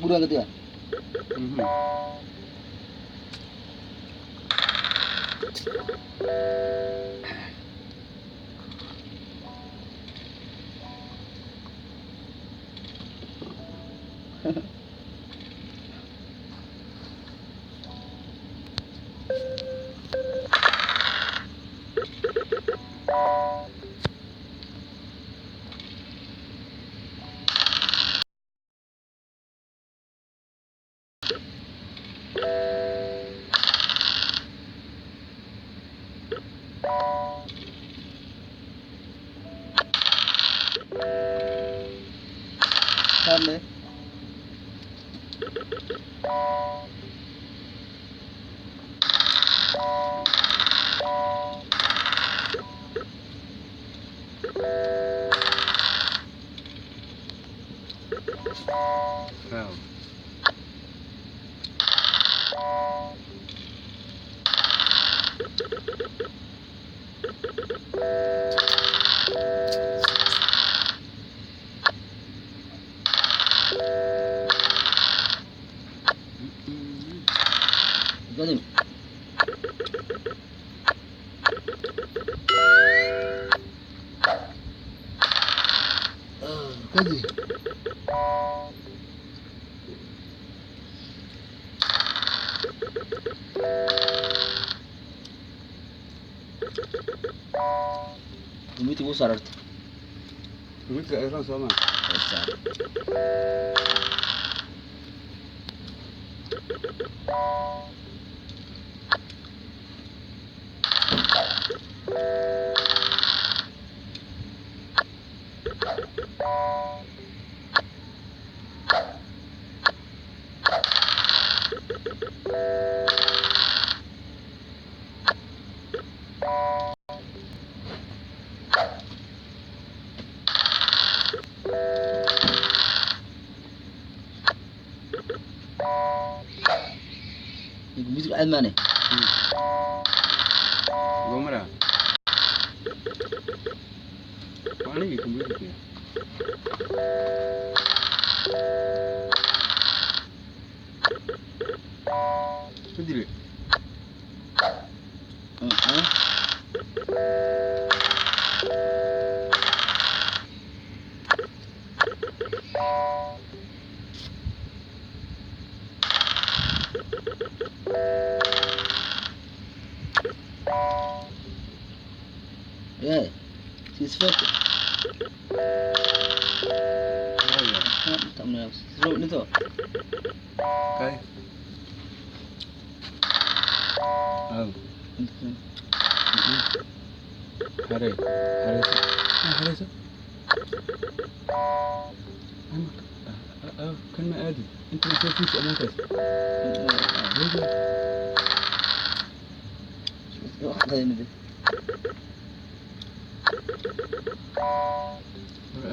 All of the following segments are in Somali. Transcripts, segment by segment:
Buruan gitu ya? Sampai. Wow. Galing. Galing. Bumiti besar. Bumiti ka sama. Besar. Musik Alman nih. Gomara. Mana gitu musik ya? Sendiri. Ya, siswa tuh. Oh ya. Tak menang. Seru ni tu. Kai. Oh. Hari. Hari tu. Hari tu. Kan ma adi. Inta ma shafti shi amankas. Galing ni.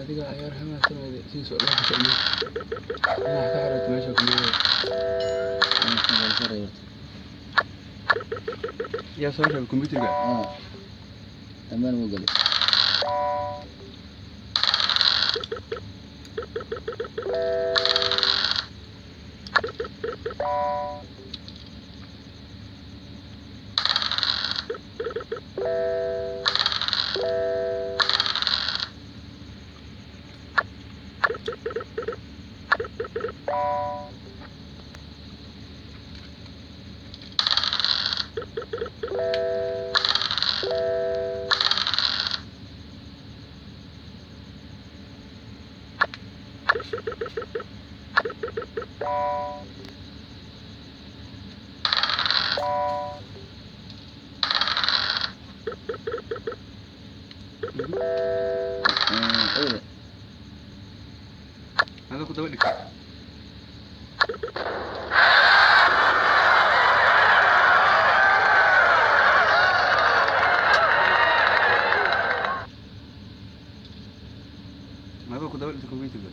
adiga ciyaar xamaasanaade sii socda ku socda wax ka xarato meesha ku leeyahay yaa soo reeb computerka amaan wuu galay Hada ku daba dhigtay adoo ku daba dhintay computerka